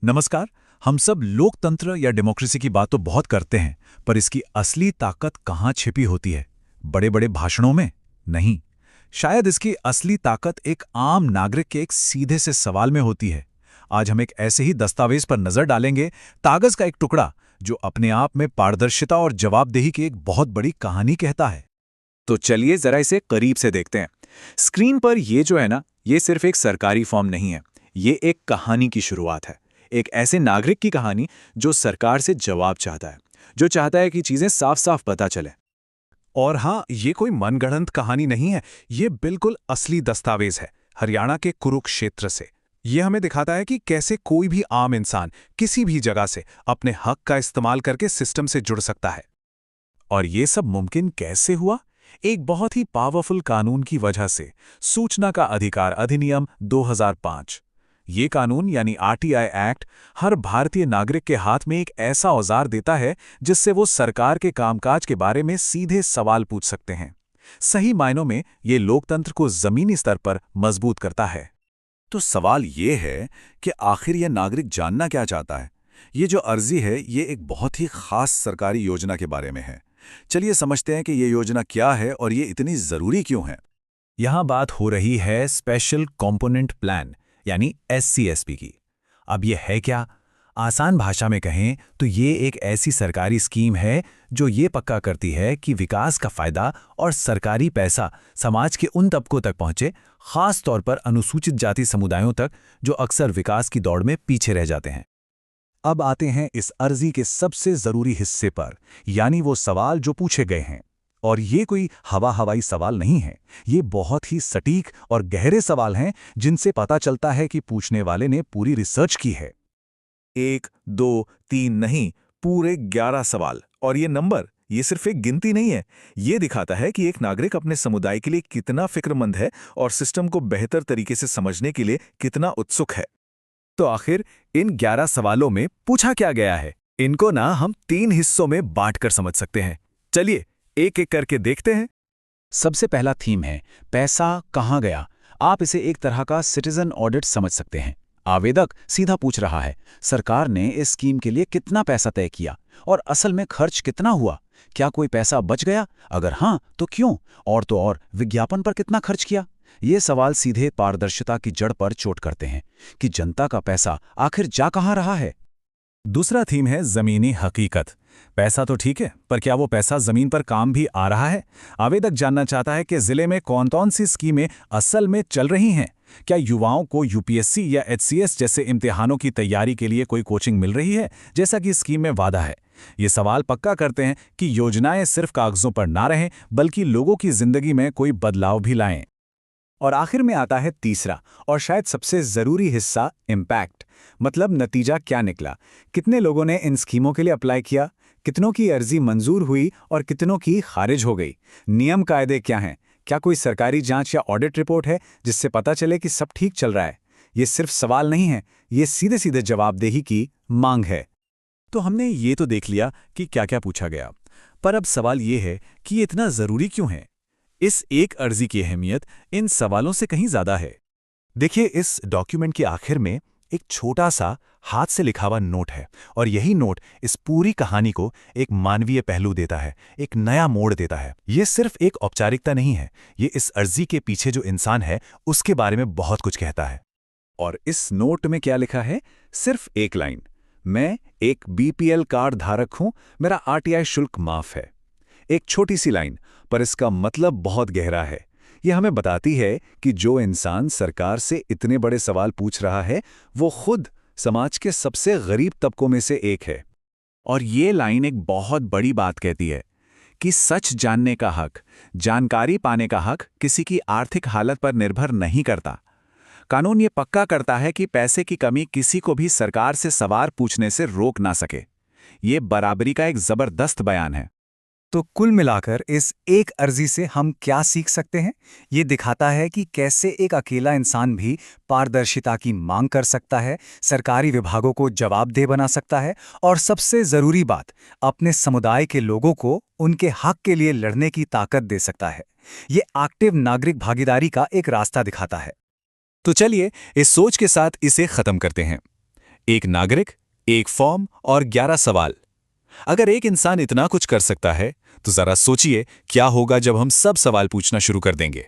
नमस्कार। हम सब लोकतंत्र या डेमोक्रेसी की बात तो बहुत करते हैं, पर इसकी असली ताकत कहाँ छिपी होती है? बड़े बड़े भाषणों में? नहीं। शायद इसकी असली ताकत एक आम नागरिक के एक सीधे से सवाल में होती है। आज हम एक ऐसे ही दस्तावेज पर नजर डालेंगे, कागज का एक टुकड़ा जो अपने आप में पारदर्शिता और जवाबदेही की एक बहुत बड़ी कहानी कहता है। तो चलिए जरा इसे करीब से देखते हैं। स्क्रीन पर ये जो है ना, ये सिर्फ एक सरकारी फॉर्म नहीं है। ये एक कहानी की शुरुआत है। एक ऐसे नागरिक की कहानी जो सरकार से जवाब चाहता है, जो चाहता है कि चीजें साफ साफ पता चले। और हाँ, ये कोई मनगढ़ंत कहानी नहीं है। ये बिल्कुल असली दस्तावेज है, हरियाणा के कुरुक्षेत्र से। ये हमें दिखाता है कि कैसे कोई भी आम इंसान किसी भी जगह से अपने हक का इस्तेमाल करके सिस्टम से जुड़ सकता है। और ये सब मुमकिन कैसे हुआ? एक बहुत ही पावरफुल कानून की वजह से, सूचना का अधिकार अधिनियम 2005। ये कानून यानी आरटीआई एक्ट हर भारतीय नागरिक के हाथ में एक ऐसा औजार देता है जिससे वो सरकार के कामकाज के बारे में सीधे सवाल पूछ सकते हैं। सही मायनों में ये लोकतंत्र को जमीनी स्तर पर मजबूत करता है। तो सवाल ये है कि आखिर यह नागरिक जानना क्या चाहता है। ये जो अर्जी है, ये एक बहुत ही खास सरकारी योजना के बारे में है। चलिए समझते हैं कि ये योजना क्या है और ये इतनी जरूरी क्यों है। यहाँ बात हो रही है स्पेशल कॉम्पोनेंट प्लान यानी एससीएसपी की। अब ये है क्या? आसान भाषा में कहें तो ये एक ऐसी सरकारी स्कीम है जो ये पक्का करती है कि विकास का फायदा और सरकारी पैसा समाज के उन तबकों तक पहुंचे, खास तौर पर अनुसूचित जाति समुदायों तक, जो अक्सर विकास की दौड़ में पीछे रह जाते हैं। अब आते हैं इस अर्जी के सबसे जरूरी हिस्से पर, यानी वो सवाल जो पूछे गए हैं। और ये कोई हवाई सवाल नहीं है, ये बहुत ही सटीक और गहरे सवाल हैं जिनसे पता चलता है कि पूछने वाले ने पूरी रिसर्च की है। 1, 2, 3 नहीं, पूरे 11 सवाल। और ये नंबर, ये सिर्फ एक गिनती नहीं है। ये दिखाता है कि एक नागरिक अपने समुदाय के लिए कितना फिक्रमंद है और सिस्टम को बेहतर तरीके से समझने के लिए कितना उत्सुक है। तो आखिर इन 11 सवालों में पूछा क्या गया है? इनको ना हम 3 हिस्सों में बांटकर समझ सकते हैं। चलिए एक एक करके देखते हैं। सबसे पहला थीम है पैसा कहाँ गया। आप इसे एक तरह का सिटीजन ऑडिट समझ सकते हैं। आवेदक सीधा पूछ रहा है, सरकार ने इस स्कीम के लिए कितना पैसा तय किया और असल में खर्च कितना हुआ? क्या कोई पैसा बच गया? अगर हाँ तो क्यों? और तो और विज्ञापन पर कितना खर्च किया? ये सवाल सीधे पारदर्शिता की जड़ पर चोट करते हैं कि जनता का पैसा आखिर जा कहाँ रहा है। दूसरा थीम है जमीनी हकीकत। पैसा तो ठीक है, पर क्या वो पैसा जमीन पर काम भी आ रहा है? आवेदक जानना चाहता है कि जिले में कौन कौन सी स्कीमें असल में चल रही हैं। क्या युवाओं को यूपीएससी या एचसीएस जैसे इम्तिहानों की तैयारी के लिए कोई कोचिंग मिल रही है, जैसा कि स्कीम में वादा है? ये सवाल पक्का करते हैं कि योजनाएं सिर्फ कागजों पर ना रहें, बल्कि लोगों की जिंदगी में कोई बदलाव भी लाएं। और आखिर में आता है तीसरा और शायद सबसे जरूरी हिस्सा, इम्पैक्ट। मतलब नतीजा क्या निकला? कितने लोगों ने इन स्कीमों के लिए अप्लाई किया? कितनों की अर्जी मंजूर हुई और कितनों की खारिज हो गई? नियम कायदे क्या हैं? क्या कोई सरकारी जांच या ऑडिट रिपोर्ट है जिससे पता चले कि सब ठीक चल रहा है? ये सिर्फ सवाल नहीं है, ये सीधे सीधे जवाबदेही की मांग है। तो हमने ये तो देख लिया कि क्या क्या पूछा गया, पर अब सवाल ये है कि ये इतना जरूरी क्यों है? इस एक अर्जी की अहमियत इन सवालों से कहीं ज्यादा है। देखिए, इस डॉक्यूमेंट के आखिर में एक छोटा सा हाथ से लिखा हुआ नोट है, और यही नोट इस पूरी कहानी को एक मानवीय पहलू देता है, एक नया मोड़ देता है। ये सिर्फ एक औपचारिकता नहीं है, ये इस अर्जी के पीछे जो इंसान है उसके बारे में बहुत कुछ कहता है। और इस नोट में क्या लिखा है? सिर्फ एक लाइन, मैं एक बीपीएल कार्ड धारक हूं, मेरा आरटीआई शुल्क माफ है। एक छोटी सी लाइन, पर इसका मतलब बहुत गहरा है। यह हमें बताती है कि जो इंसान सरकार से इतने बड़े सवाल पूछ रहा है, वो खुद समाज के सबसे गरीब तबकों में से एक है। और ये लाइन एक बहुत बड़ी बात कहती है कि सच जानने का हक, जानकारी पाने का हक किसी की आर्थिक हालत पर निर्भर नहीं करता। कानून ये पक्का करता है कि पैसे की कमी किसी को भी सरकार से सवाल पूछने से रोक ना सके। ये बराबरी का एक जबरदस्त बयान है। तो कुल मिलाकर इस एक अर्जी से हम क्या सीख सकते हैं? ये दिखाता है कि कैसे एक अकेला इंसान भी पारदर्शिता की मांग कर सकता है, सरकारी विभागों को जवाबदेह बना सकता है और सबसे जरूरी बात, अपने समुदाय के लोगों को उनके हक के लिए लड़ने की ताकत दे सकता है। ये एक्टिव नागरिक भागीदारी का एक रास्ता दिखाता है। तो चलिए इस सोच के साथ इसे खत्म करते हैं। एक नागरिक, एक फॉर्म और 11 सवाल। अगर एक इंसान इतना कुछ कर सकता है तो जरा सोचिए क्या होगा जब हम सब सवाल पूछना शुरू कर देंगे।